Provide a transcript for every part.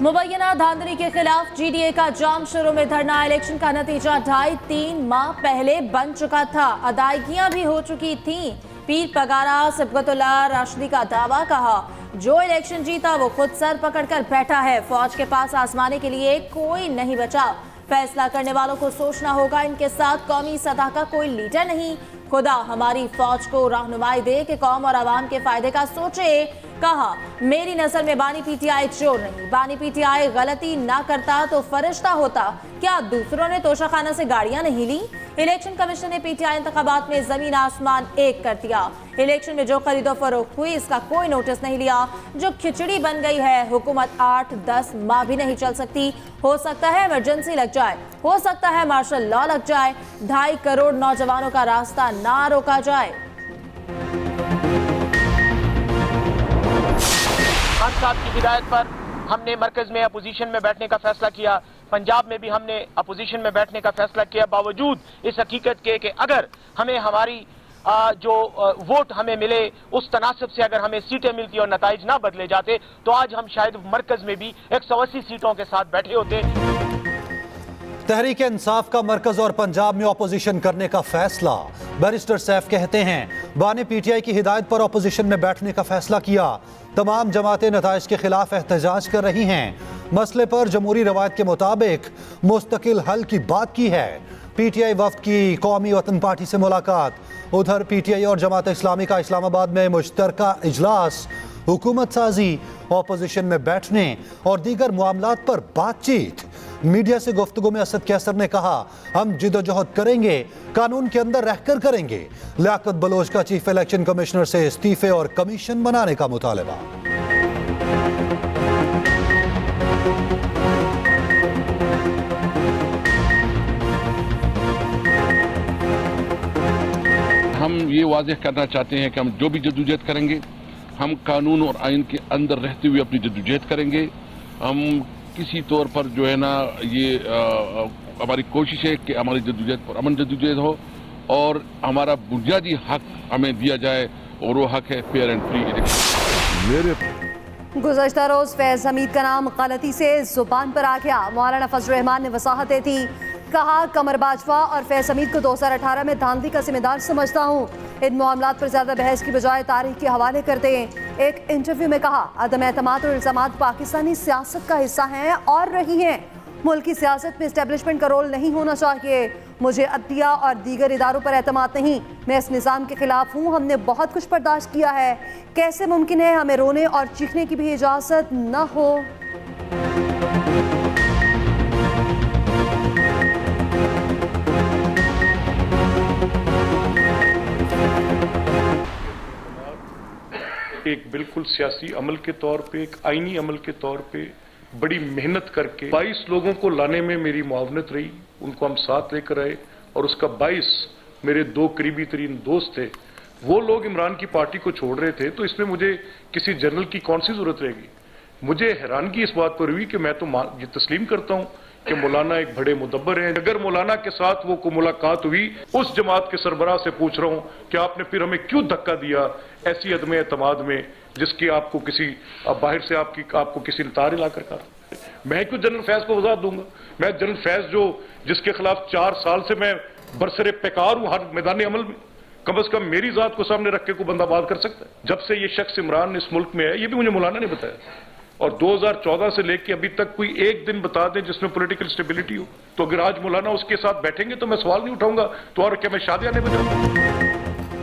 मुबैना धांधली के खिलाफ जीडीए का जाम शुरू में धरना। इलेक्शन का नतीजा 2.5-3 माह पहले बन चुका था, अदायगियां भी हो चुकी थीं। पीर पगारा सिबगतुल्लाह राशिदी का दावा, कहा जो इलेक्शन जीता वो खुद सर पकड़कर बैठा है, फौज के पास आजमाने के लिए कोई नहीं बचा। फैसला करने वालों को सोचना होगा, इनके साथ कौमी सतह का कोई लीडर नहीं। खुदा हमारी फौज को रहनुमाई दे कि कौम और आवाम के फायदे का सोचे। कहा मेरी नजर में बानी पीटीआई चोर नहीं, बानी पीटीआई गलती ना करता तो फरिश्ता होता। क्या दूसरों ने तोशाखाना से गाड़ियां नहीं ली? इलेक्शन कमीशन ने पीटीआई इंतखाबात में जमीन आसमान एक कर दिया। इलेक्शन में जो खरीदो फरोख्त हुई इसका कोई नोटिस नहीं लिया। जो खिचड़ी बन गई है, हुकूमत 8-10 माह भी नहीं चल सकती। हो सकता है इमरजेंसी लग जाए, हो सकता है मार्शल लॉ लग जाए, 2.5 करोड़ नौजवानों का रास्ता ना रोका जाए। खान साहब की हिदायत पर हमने मरकज में अपोजिशन में बैठने का फैसला किया, पंजाब में भी हमने अपोजिशन में बैठने का फैसला किया, बावजूद इस हकीकत के कि अगर हमें हमारी जो वोट हमें मिले उस तनासब से अगर हमें सीटें मिलती और नताइज ना बदले जाते तो आज हम शायद मरकज में भी 180 सीटों के साथ बैठे होते। तहरीक इंसाफ का मरकज और पंजाब में ऑपोजिशन करने का फैसला। बैरिस्टर सैफ कहते हैं बानी पीटीआई की हिदायत पर ऑपोजिशन में बैठने का फैसला किया। तमाम जमातें नताइज के खिलाफ एहतजाज कर रही हैं। मसले पर जमहूरी रवायत के मुताबिक मुस्तकिल हल की बात की है। पीटीआई वफ्द की कौमी वतन पार्टी से मुलाकात। उधर पीटीआई और जमात इस्लामी का इस्लामाबाद में मुश्तरका इजलास। हुकूमत साजी, ऑपोजिशन में बैठने और दीगर मामलात पर बातचीत। मीडिया से गुफ्तगू में असद कैसर ने कहा हम जिदोजहद करेंगे, कानून के अंदर रहकर करेंगे। लियाकत बलोच का चीफ इलेक्शन कमिश्नर से इस्तीफे और कमीशन बनाने का मुतालबा। हम ये वाज़ेह करना चाहते हैं कि हम जो भी जद्दोजहद करेंगे हम कानून और आइन के अंदर रहते हुए अपनी जद्दोजहद करेंगे। हम किसी तौर पर जो है ना ये हमारी कोशिश है कि हमारी जद्दोजहद पर अमन जद्दोजहद हो और हमारा बुनियादी हक हमें दिया जाए और वो हक है फेयर एंड फ्री इलेक्शन। गुज़श्ता रोज फैज़ हमीद का नाम गलती से जुबान पर आ गया। मौलाना फजल रहमान ने वसाहतें थी, कहा कमर बाजवा और फैज़ हमीद को 2018 में धांधली का जिम्मेदार समझता हूँ। इन मामलात पर ज्यादा बहस की बजाय तारीख के हवाले करते हैं। एक इंटरव्यू में कहा अदम एतमाद और इल्जामात पाकिस्तानी सियासत का हिस्सा हैं और रही हैं। मुल्क की सियासत में इस्टेब्लिशमेंट का रोल नहीं होना चाहिए। मुझे अदलिया और दीगर इदारों पर एतमाद नहीं, मैं इस निज़ाम के खिलाफ हूँ। हमने बहुत कुछ बर्दाश्त किया है, कैसे मुमकिन है हमें रोने और चीखने की भी इजाज़त न हो। एक बिल्कुल सियासी अमल के तौर पे, एक आईनी अमल के तौर पे बड़ी मेहनत करके 22 लोगों को लाने में मेरी मुआवनत रही, उनको हम साथ लेकर आए और उसका 22 मेरे 2 करीबी तरीन दोस्त थे। वो लोग इमरान की पार्टी को छोड़ रहे थे, तो इसमें मुझे किसी जनरल की कौन सी जरूरत रहेगी। मुझे हैरानगी इस बात पर हुई कि मैं तो ये तस्लीम करता हूं कि मौलाना एक बड़े मुदब्बर हैं। अगर मौलाना के साथ वो को मुलाकात हुई, उस जमात के सरबराह से पूछ रहा हूं कि आपने फिर हमें क्यों धक्का दिया ऐसी अदम एतमाद में जिसकी आपको किसी बाहर से आपको किसी ने तार हिलाकर कहा। मैं क्यों जनरल फैज को वजाहत दूंगा? मैं जनरल फैज जिसके खिलाफ 4 साल से मैं बरसरे पेकार हूं हर मैदान अमल में, कम से कम मेरी जात को सामने रख के को बंदा बात कर सकता है। जब से ये शख्स इमरान इस मुल्क में है, ये भी मुझे मौलाना ने बताया, और 2014 से लेकर अभी तक कोई एक दिन बता दें जिसमें पॉलिटिकल स्टेबिलिटी हो। तो अगर आज मौलाना उसके साथ बैठेंगे तो मैं सवाल नहीं उठाऊंगा, तो और क्या मैं शादियां नहीं बजाऊंगा।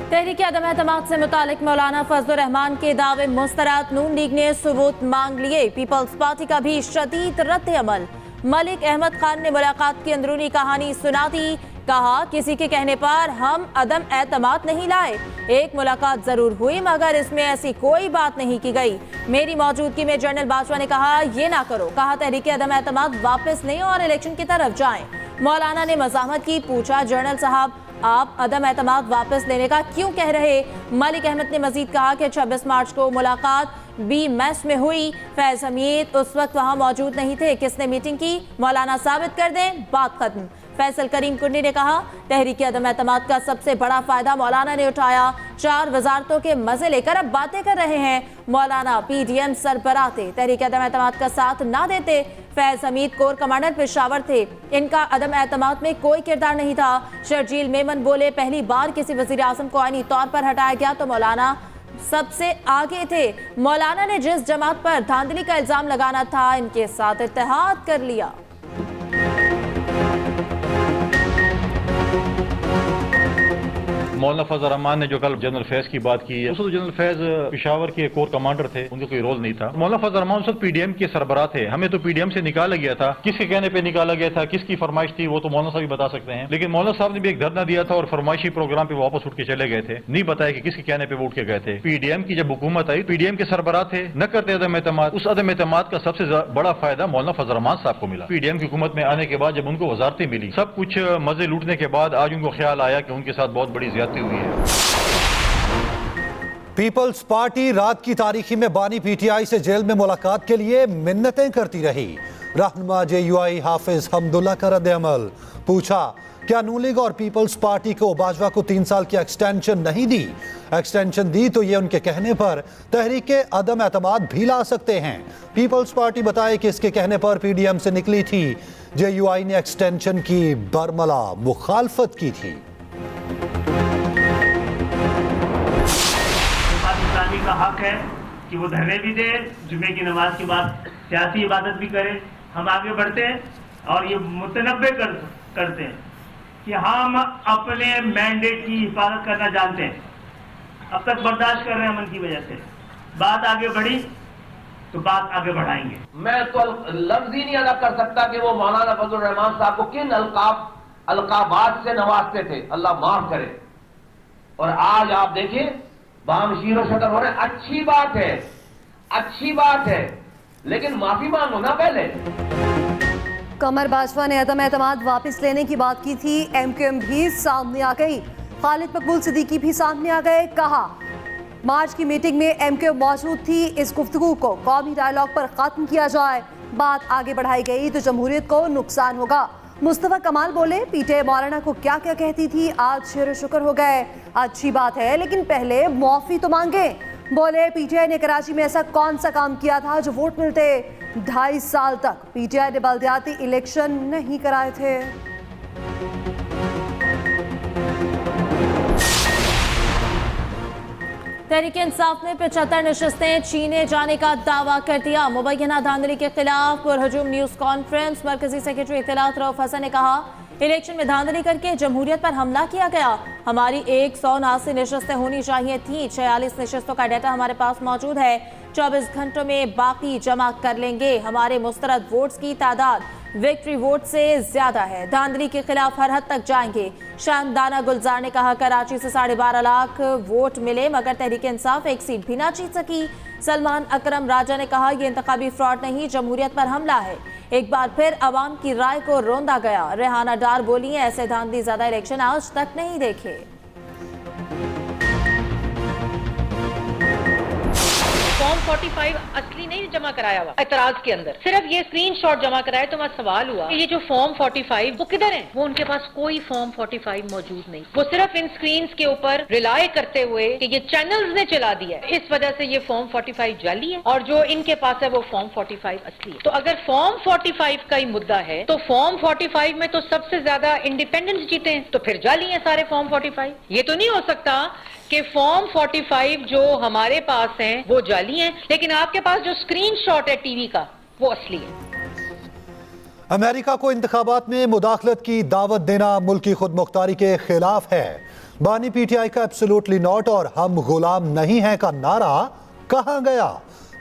तहरीक अदम एतमाद से मुतालिक मौलाना फजल रहमान के दावे मुस्तरद। नून लीग ने सबूत मांग लिए, पीपल्स पार्टी का भी शदीद रद्द अमल। मलिक अहमद खान ने मुलाकात की अंदरूनी कहानी सुनाती, कहा किसी के कहने पर हम अदम एतमाद नहीं लाए, एक मुलाकात जरूर हुई मगर इसमें ऐसी कोई बात नहीं की गई। मेरी मौजूदगी में जनरल बाजवा ने कहा ये ना करो, कहा तहरीक अदम एतमाद वापस लें और इलेक्शन की तरफ जाएं। मौलाना ने मज़ाहमत की, पूछा जनरल साहब आप अदम एतमाद वापस लेने का क्यों कह रहे? मलिक अहमद ने मजीद कहा कि 26 मार्च को मुलाकात बी मैस में हुई, फैज हमीद उस वक्त वहां मौजूद नहीं थे, किसने मीटिंग की? मौलाना साबित कर दें, बात खत्म। फैसल करीम कुंडी ने कहा तहरीक अदम एतमाद का सबसे बड़ा फायदा मौलाना ने उठाया, 4 वजारतों के मजे लेकर अब बातें कर रहे हैं। मौलाना पीडीएम सरबराह तहरीक अदम एतमाद का साथ ना देते। फैज हमीद कोर कमांडर पेशावर थे, इनका अदम एतमाद में कोई किरदार नहीं था। शर्जील मेमन बोले, पहली बार किसी वजीर आजम को आईनी तौर पर हटाया गया तो मौलाना सबसे आगे थे। मौलाना ने जिस जमात पर धांधली का इल्जाम लगाना था, इनके साथ इत्तेहाद कर लिया। मौलाना फजल रहमान ने जो कल जनरल फैज की बात की है, उसमें जनरल फैज पेशावर के कोर कमांडर थे, उनका कोई रोल नहीं था। मौलाना फजल रहमान उस वक्त पीडीएम के सरबराह थे, हमें तो पीडीएम से निकाला गया था। किसके कहने पे निकाला गया था, किसकी फरमाइश थी, वो तो मौलाना साहब ही बता सकते हैं। लेकिन मौलाना साहब ने भी एक धरना दिया था और फरमाइशी प्रोग्राम पे वापस उठ के चले गए थे, नहीं बताया कि किसके कहने पे वो उठ के गए थे। पीडीएम की जब हुकूमत आई, पीडीएम के सरबराह थे, न करते अदम एतमाद। उस अदम एतमाद का सबसे बड़ा फायदा मौलाना फजल रहमान साहब को मिला। पीडीएम की हुकूमत में आने के बाद जब उनको वजारतें मिली, सब कुछ मजे लूटने के बाद आज उनको ख्याल आया कि उनके साथ बहुत बड़ी ज्यादती हुई है। पीपल्स पार्टी रात की तारीखी में बानी पीटीआई से जेल में मुलाकात के लिए मिन्नतें करती रही। रहनुमा जेयूआई हाफिज हमदुल्ला का रद्द-ए-अमल, पूछा क्या नून लीग और पीपल्स पार्टी को बाजवा को 3 साल की एक्सटेंशन नहीं दी? एक्सटेंशन दी तो ये उनके कहने पर तहरीक अदम एतमाद भी ला सकते हैं। पीपल्स पार्टी बताए कि इसके कहने पर पीडीएम से निकली थी, जेयूआई ने एक्सटेंशन की बरमला मुखालफत की थी। का हक है कि वो धरने भी दे, जुमे की नमाज के बाद सियासी इबादत भी करे। हम आगे बढ़ते हैं और ये मुतनब्बे करते हैं कि हम अपने मैंडेट की हिफाजत करना जानते हैं। अब तक बर्दाश्त कर रहे हैं अमन की वजह से, बात आगे बढ़ी तो बात आगे बढ़ाएंगे। मैं तो लफ्ज ही नहीं अदा कर सकता कि वो मौलाना फजल रहमान साहब को किन अलकाबात से नवाजते थे, अल्लाह माफ करे। और आज आप देखिए बाम शीरो शक्ल हो रहे, अच्छी बात है, अच्छी बात है, लेकिन माफी मांगो ना पहले। कमर बाजवा ने अदम एतमाद वापस लेने की बात की थी, एमक्यूएम भी सामने आ गई। खालिद मकबूल सिद्दीकी भी सामने आ गए, कहा मार्च की मीटिंग में एमक्यूएम मौजूद थी, इस गुफ्तगू को कौमी डायलॉग पर खत्म किया जाए। बात आगे बढ़ाई गई तो जमहूरियत को नुकसान होगा। मुस्तफा कमाल बोले, पीटीआई मौलाना को क्या क्या कहती थी, आज शेर शुक्र हो गए। अच्छी बात है, लेकिन पहले मुआफी तो मांगे। बोले पीटीआई ने कराची में ऐसा कौन सा काम किया था जो वोट मिलते? 2.5 साल तक पीटीआई ने बल्दियाती इलेक्शन नहीं कराए थे। तहरीक इंसाफ ने 75 नशस्तें छीने जाने का दावा कर दिया। मुबैना धांधली के खिलाफ पुरहजूम न्यूज कॉन्फ्रेंस, मरकजी सेक्रेटरी इत्तलात रऊफ हसन ने कहा इलेक्शन में धांधली करके जमहूरियत पर हमला किया गया। हमारी 179 नशस्तें होनी चाहिए थी, 46 नशस्तों का डाटा हमारे पास मौजूद है, 24 घंटों में बाकी जमा कर लेंगे। हमारे मुस्तरद वोट्स की तादाद विक्ट्री वोट से ज्यादा है, धांधली के खिलाफ हर हद तक जाएंगे। शानदाना गुलजार ने कहा कराची से 12.5 लाख वोट मिले मगर तहरीक इंसाफ एक सीट भी ना जीत सकी। सलमान अकरम राजा ने कहा यह इंतखाबी फ्रॉड नहीं, जमहूरियत पर हमला है। एक बार फिर अवाम की राय को रोंदा गया। रेहाना डार बोली ऐसे धांधली ज्यादा इलेक्शन आज तक नहीं देखे। फॉर्म 45 असली नहीं जमा कराया हुआ एतराज के अंदर, सिर्फ ये स्क्रीनशॉट जमा कराया। तो मैं सवाल हुआ कि ये जो फॉर्म 45 वो किधर है? वो उनके पास कोई फॉर्म 45 मौजूद नहीं। वो सिर्फ इन स्क्रीन्स के ऊपर रिलाय करते हुए कि ये चैनल्स ने चला दिया है, इस वजह से ये फॉर्म 45 जाली है और जो इनके पास है वो फॉर्म 45 असली है। तो अगर फॉर्म 45 का ही मुद्दा है तो फॉर्म 45 में तो सबसे ज्यादा इंडिपेंडेंस जीते हैं, तो फिर जाली है सारे फॉर्म 45। ये तो नहीं हो सकता कि फॉर्म 45 जो हमारे पास हैं वो जाली हैं, लेकिन आपके पास जो स्क्रीनशॉट है टीवी का वो असली है। अमेरिका को इंतखाबात में मुदाखलत की दावत देना मुल्क की खुद मुख्तारी के खिलाफ है। बानी पीटीआई का एब्सोल्युटली नॉट और हम गुलाम नहीं हैं का नारा कहां गया?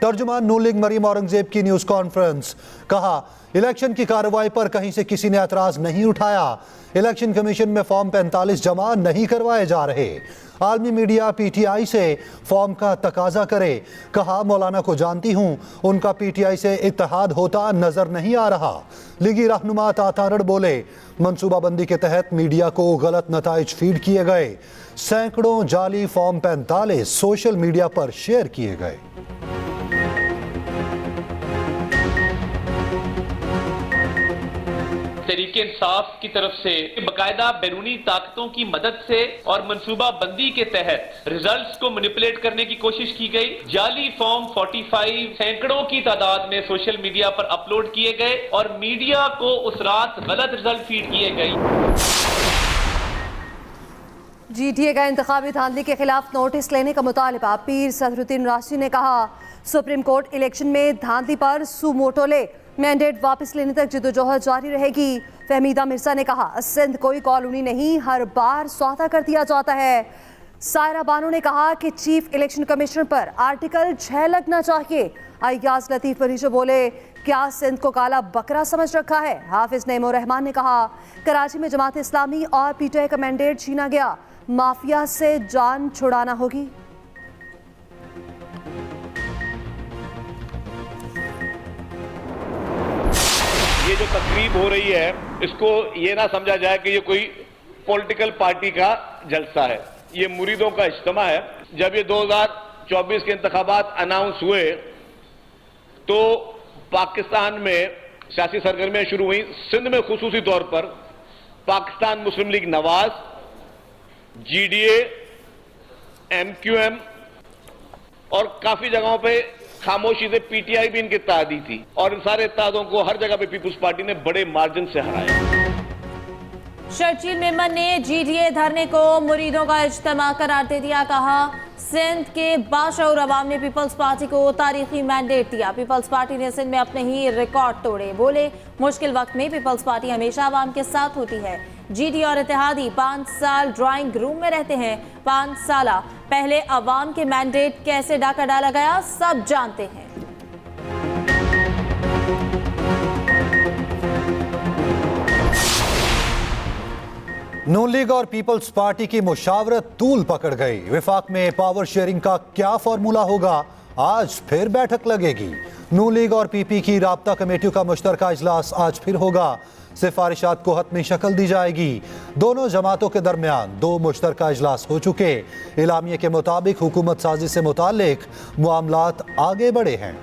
तर्जुमान नून लीग मरीम औरंगजेब की न्यूज कॉन्फ्रेंस, कहा इलेक्शन की कार्रवाई पर कहीं से किसी ने एतराज नहीं उठाया। इलेक्शन कमीशन में फॉर्म 45 जमा नहीं करवाए जा रहे। आलमी मीडिया पीटीआई से फॉर्म का तकाजा करे। कहा मौलाना को जानती हूं, उनका पीटीआई से इत्तेहाद होता नजर नहीं आ रहा। लीगी रहनुमा तातारड़ बोले मनसूबाबंदी के तहत मीडिया को गलत नताइज फीड किए गए। सैकड़ों जाली फॉर्म 45 सोशल मीडिया पर शेयर किए गए। तहरीके इंसाफ की तरफ से बाकायदा बैरूनी ताकतों की मदद से और मंसूबा बंदी के तहत रिजल्ट्स को मैनिपुलेट करने की कोशिश की गई। जाली फॉर्म 45 सैकड़ों की तादाद में सोशल मीडिया पर अपलोड किए गए और मीडिया को उस रात गलत रिजल्ट फीड किए गए। जीटीए का इंतखाबी धांधली के खिलाफ नोटिस लेने का मुतालबा। पीर सदरुद्दीन राशि ने कहा, सुप्रीम कोर्ट इलेक्शन में धांधली पर सुमोटो ले, मैंडेट वापस लेने तक जिद्दोजहद जारी रहेगी। फहमीदा मिर्जा ने कहा, सिंध कोई कॉलोनी नहीं, हर बार सौदा कर दिया जाता है। सायरा बानो ने कहा कि चीफ इलेक्शन कमिश्नर पर आर्टिकल 6 लगना चाहिए। अय्याज लतीफ परिशो बोले, क्या सिंध को काला बकरा समझ रखा है। हाफिज नईमुर रहमान ने कहा, कराची में जमात इस्लामी और पीटीआई का मैंडेट छीना गया, माफिया से जान छुड़ाना होगी। ये जो तकरीब हो रही है, इसको ये ना समझा जाए कि ये कोई पॉलिटिकल पार्टी का जलसा है। ये मुरीदों का इज्तिमा है। जब ये 2024 के इंतखाबात अनाउंस हुए तो पाकिस्तान में सियासी सरगर्मियां शुरू हुई। सिंध में खुसूसी तौर पर पाकिस्तान मुस्लिम लीग नवाज, जीडीए, एमक्यूएम और काफी जगहों पे खामोशी से पीटीआई भी इनके इत्तेहादी थी और इन सारे इत्तेहादों को हर जगह पे पीपुल्स पार्टी ने बड़े मार्जिन से हराया। शर्जील मेमन ने जीडीए धरने को मुरीदों का इज्तिमा करार दे दिया। कहा, सिंध के बाशऊर अवाम ने पीपल्स पार्टी को तारीखी मैंडेट दिया। पीपल्स पार्टी ने सिंध में अपने ही रिकॉर्ड तोड़े। बोले, मुश्किल वक्त में पीपल्स पार्टी हमेशा अवाम के साथ होती है। जीडी और इत्तेहादी 5 साल ड्राइंग रूम में रहते हैं। 5 साल पहले अवाम के मैंडेट कैसे डाका डाला गया सब जानते हैं। नून लीग और पीपल्स पार्टी की मुशावरत तूल पकड़ गई। विफाक में पावर शेयरिंग का क्या फॉर्मूला होगा, आज फिर बैठक लगेगी। नून लीग और पीपी की राब्ता कमेटियों का मुश्तरका इजलास आज फिर होगा। सिफारिशात को हतमी शक्ल दी जाएगी। दोनों जमातों के दरमियान 2 मुश्तरका इजलास हो चुके। इलामिये के मुताबिक हुकूमत साजी से मुताल्लिक मामलात आगे बढ़े हैं।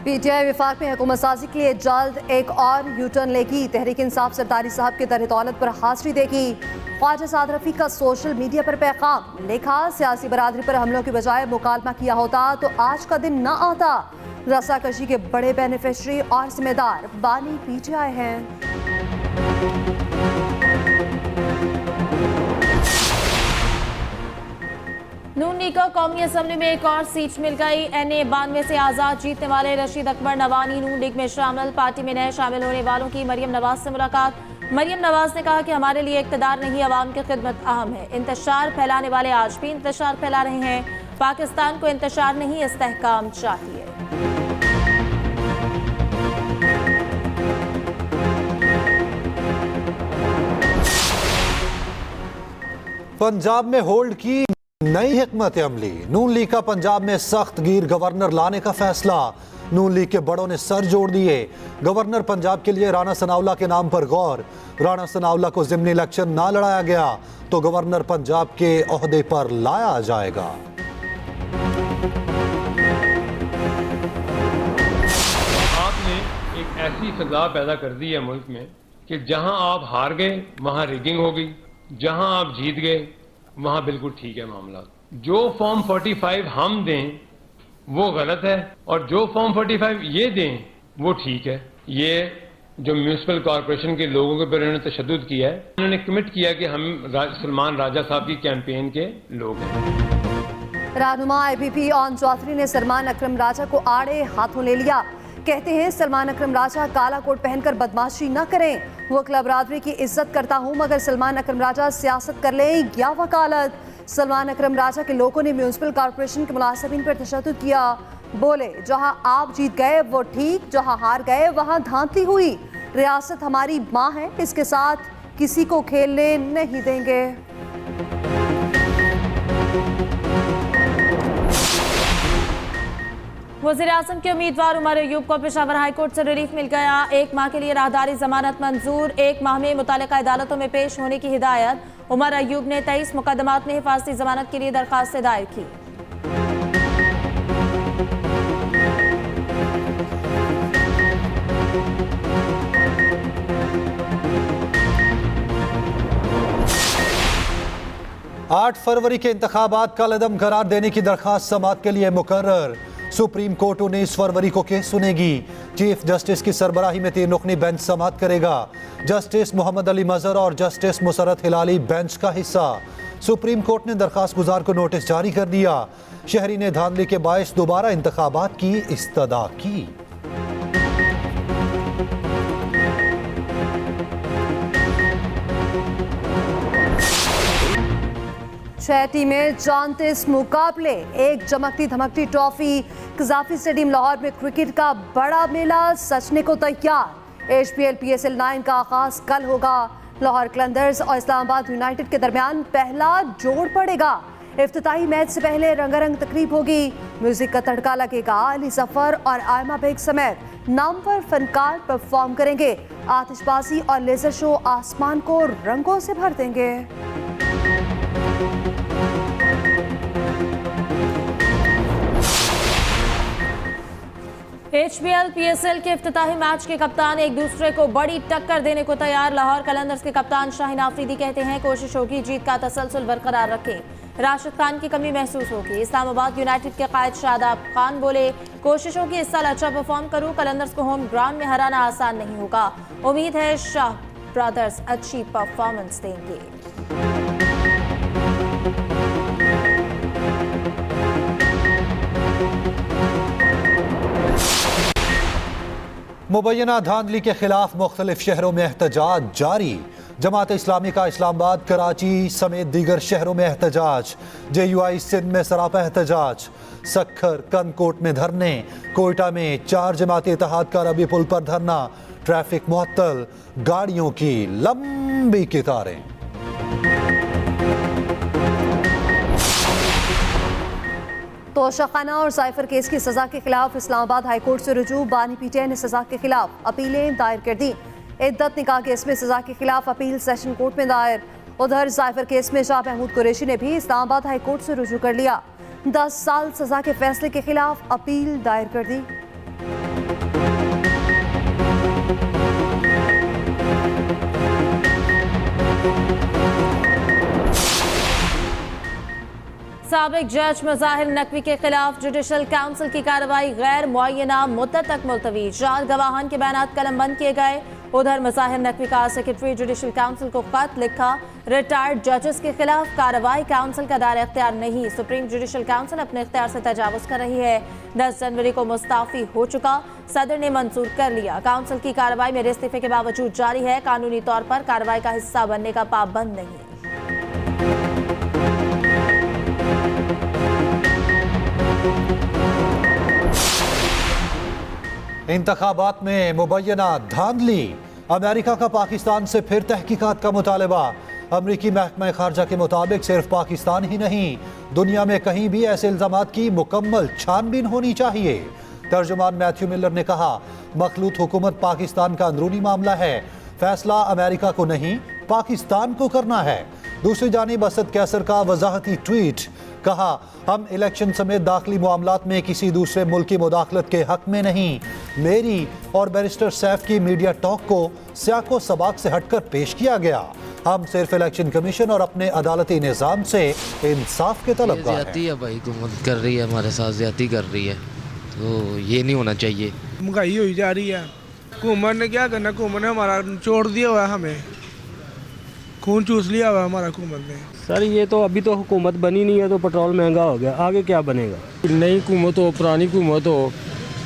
पीटीआई विफाक में हुकूमत साजी के लिए जल्द एक और यूटर्न लेगी। तहरीक इंसाफ सरदारी साहब के दर दौलत पर हाजिरी देगी। ख्वाजा साद रफीक का सोशल मीडिया पर पैगाम लिखा, सियासी बरादरी पर हमलों की बजाय मुकालमा किया होता तो आज का दिन न आता। रसाकशी के बड़े बेनिफिशरी और जिम्मेदार बानी पीटीआई हैं। नून लीग को कौमी असम्बली में एक और सीट मिल गई। NA 92 से आजाद जीतने वाले रशीद अकबर नवानी नून लीग में शामिल। पार्टी में नए शामिल होने वालों की मरियम नवाज से मुलाकात। मरियम नवाज ने कहा कि हमारे लिए इक़्तिदार नहीं, अवाम की खिदमत अहम है। इंतशार फैलाने वाले आज भी इंतशार फैला रहे हैं। पाकिस्तान को इंतशार नहीं, इस्तेहकाम चाहिए। पंजाब में होल्ड की नई हिकमत अमली। नून लीग का पंजाब में सख्त गिर गवर्नर लाने का फैसला। नून लीग के बड़ों ने सर जोड़ दिए। गवर्नर पंजाब के लिए राणा सनाउल्लाह के नाम पर गौर। राणा सनाउल्लाह को ज़िमनी इलेक्शन ना लड़ाया गया तो गवर्नर पंजाब के ओहदे पर लाया जाएगा। आपने एक ऐसी फिजा पैदा कर दी है मुल्क में कि जहां आप हार गए वहां रिगिंग हो गई, जहां आप जीत गए वहां बिल्कुल ठीक है मामला। जो फॉर्म 45 हम दें वो गलत है और जो फॉर्म 45 ये दें वो ठीक है। ये जो म्यूनिसिपल कॉरपोरेशन के लोगों के ऊपर इन्होंने तशद्दुद किया है, उन्होंने कमिट किया कि हम सलमान राजा साहब की कैंपेन के लोग हैं। रहनुमा IPP ऑन चौधरी ने सलमान अकरम राजा को आड़े हाथों ले लिया। कहते हैं सलमान अकरम राजा काला कोट पहनकर बदमाशी न करें। वो क्लब बरादरी की इज्जत करता हूं मगर सलमान अकरम राजा सियासत कर लें या वकालत। सलमान अकरम राजा के लोगों ने म्यूनिसिपल कॉरपोरेशन के मुलाजिमीन पर तशद्दुद किया। बोले, जहां आप जीत गए वो ठीक, जहां हार गए वहां धांधली हुई। रियासत हमारी मां है, इसके साथ किसी को खेलने नहीं देंगे। वज़ीर-ए-आज़म के उम्मीदवार उमर अयूब को पेशावर हाईकोर्ट से रिलीफ मिल गया। 1 माह के लिए राहदारी जमानत मंजूर। 1 माह में मुतालिका अदालतों में पेश होने की हिदायत। उमर अयूब ने 23 मुकदमात में हिफाजती जमानत के लिए दरखास्त दायर की। 8 फरवरी के इंतखाबात का कलअदम करार देने की दरखास्त समाअत के लिए मुकर्रर। सुप्रीम कोर्ट 19 फरवरी को केस सुनेगी। चीफ जस्टिस की सरबराही में 3 रुकनी बेंच समाअत करेगा। जस्टिस मोहम्मद अली मजहर और जस्टिस मुसरत हिलाली बेंच का हिस्सा। सुप्रीम कोर्ट ने दरखास्त गुजार को नोटिस जारी कर दिया। शहरी ने धांधली के बायस दोबारा इंतखाबात की इस्तदा की। छह टीमें 34 मुकाबले, एक चमकती धमकती ट्रॉफी। कजाफी स्टेडियम लाहौर में क्रिकेट का बड़ा मेला सजने को तैयार। HPL PSL 9 का आगाज कल होगा। लाहौर कलंदर्स और इस्लामाबाद यूनाइटेड के दरमियान पहला जोड़ पड़ेगा। इफ्तिताही मैच से पहले रंगारंग तकरीब होगी। म्यूजिक का तड़का लगेगा। अली जफर और आयमा बेग समेत नामवर फनकार परफॉर्म करेंगे। आतिशबाजी और लेजर शो आसमान को रंगों से भर देंगे। HPL PSL के इफ्तिताही मैच के कप्तान एक दूसरे को बड़ी टक्कर देने को तैयार। लाहौर कलंदर्स के कप्तान शाहीन आफरीदी कहते हैं कोशिश होगी जीत का तसलसल बरकरार रखें। राशिद खान की कमी महसूस होगी। इस्लामाबाद यूनाइटेड के कायद शादाब खान बोले कोशिश होगी इस साल अच्छा परफॉर्म करूं। कलंदर्स को होम ग्राउंड में हराना आसान नहीं होगा। उम्मीद है शाह ब्रदर्स अच्छी परफॉर्मेंस देंगे। मुबैना धांधली के खिलाफ मुख्तलिफ शहरों में एहतजाज जारी। जमात इस्लामी का इस्लामाबाद, कराची समेत दीगर शहरों में एहतजाज। JUI सिंध में सरापा एहतजाज। सक्खर, कनकोट में धरने। कोयटा में 4 जमाती इत्तेहाद का रबी पुल पर धरना। ट्रैफिक मुअत्तल, गाड़ियों की लंबी कतारें। तोशाखाना और साइफर केस की सजा के खिलाफ इस्लामाबाद हाईकोर्ट से रुजू। बानी PTI ने सजा के खिलाफ अपीलें दायर कर दी। इद्दत निकाह केस में सजा के खिलाफ अपील सेशन कोर्ट में दायर। उधर साइफर केस में शाह महमूद कुरैशी ने भी इस्लामाबाद हाईकोर्ट से रुजू कर लिया। 10 साल सजा के फैसले के खिलाफ अपील दायर कर दी। साबिक जज मज़ाहिर नकवी के खिलाफ जुडिशल काउंसिल की कार्रवाई गैर मुअय्यना मुद्दत तक मुलतवी। 4 गवाहान के बयानात कलमबंद किए गए। उधर मज़ाहिर नकवी का सेक्रेटरी जुडिशल काउंसिल को खत लिखा। रिटायर्ड जजेस के खिलाफ कार्रवाई काउंसिल का दायरा इख्तियार नहीं। सुप्रीम जुडिशल काउंसिल अपने इख्तियार से तजावुज़ कर रही है। 10 जनवरी को मुस्ताफ़ी हो चुका, सदर ने मंजूर कर लिया। काउंसिल की कार्रवाई मेरे इस्तीफे के बावजूद जारी है। कानूनी तौर पर कार्रवाई का हिस्सा बनने का पाबंद नहीं। इंतखाबात में मुबैना धांधली। अमेरिका का पाकिस्तान से फिर तहकीकात का मुतालबा। अमरीकी महकमा खारजा के मुताबिक सिर्फ पाकिस्तान ही नहीं, दुनिया में कहीं भी ऐसे इल्जामात की मुकम्मल छानबीन होनी चाहिए। तर्जुमान मैथ्यू मिलर ने कहा मखलूत हुकूमत पाकिस्तान का अंदरूनी मामला है, फैसला अमेरिका को नहीं पाकिस्तान को करना है। दूसरी जानिब असद कैसर का वजाहती ट्वीट, कहा हम इलेक्शन समेत दाखिली मामलात में किसी दूसरे मुल्क की मुदाखलत के हक में नहीं। मेरी और बैरिस्टर सैफ की मीडिया टॉक को सियाको सबाक से हटकर पेश किया गया। हम सिर्फ इलेक्शन कमीशन और अपने अदालती निज़ाम से इंसाफ के तलबगार हैं। ज्यादती है भाई, हुकूमत कर रही है हमारे साथ, ज्यादती कर रही है, तो ये नहीं होना चाहिए। महंगाई हुई जा रही है, हुकूमत ने क्या करना, हुकूमत ने हमारा छोड़ दिया हुआ है, हमें खून चूस लिया हुआ हमारा हुकूमत ने। सर ये तो अभी तो हुकूमत बनी नहीं है तो पेट्रोल महंगा हो गया, आगे क्या बनेगा। नई हुकूमत हो पुरानी हुकूमत हो,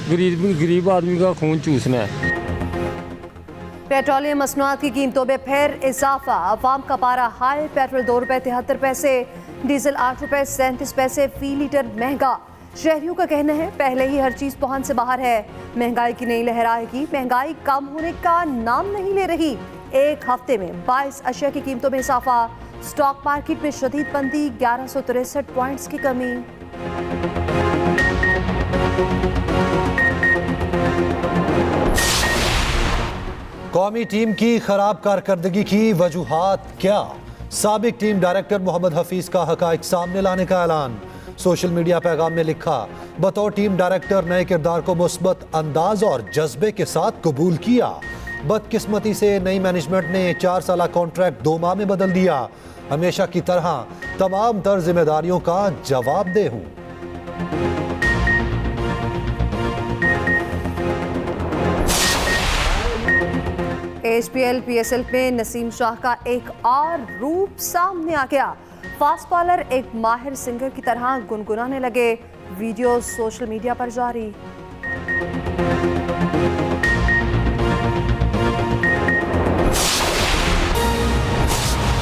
गरीब आदमी का खून चूसना है। पेट्रोलियम मसनूआत की कीमतों में फिर इजाफा। अवाम का पारा हाई। पेट्रोल 2 रुपये 73 पैसे, डीजल 8 रुपये 37 पैसे फी लीटर महंगा। शहरियों का कहना है पहले ही हर चीज़ पहुंच से बाहर है, महंगाई की नई लहर आएगी। महंगाई कम होने का नाम नहीं ले रही। एक हफ्ते में 22 अशिया की कीमतों में इजाफा। स्टॉक मार्केट में शदीद मंदी, 1163 पॉइंट्स की कमी। कौमी टीम की खराब कारकर्दगी की वजूहात क्या? साबिक टीम डायरेक्टर मोहम्मद हफीज का हकाइक सामने लाने का ऐलान। सोशल मीडिया पैगाम में लिखा बतौर टीम डायरेक्टर नए किरदार को मुस्बत अंदाज और जज्बे के साथ कबूल किया। बदकिस्मती से नई मैनेजमेंट ने 4 साल कॉन्ट्रैक्ट 2 माह में बदल दिया। हमेशा की तरह तमाम तर जिम्मेदारियों का जवाबदेह हूं। HPL PSL में नसीम शाह का एक और रूप सामने आ गया। फास्ट बॉलर एक माहिर सिंगर की तरह गुनगुनाने लगे। वीडियो सोशल मीडिया पर जारी।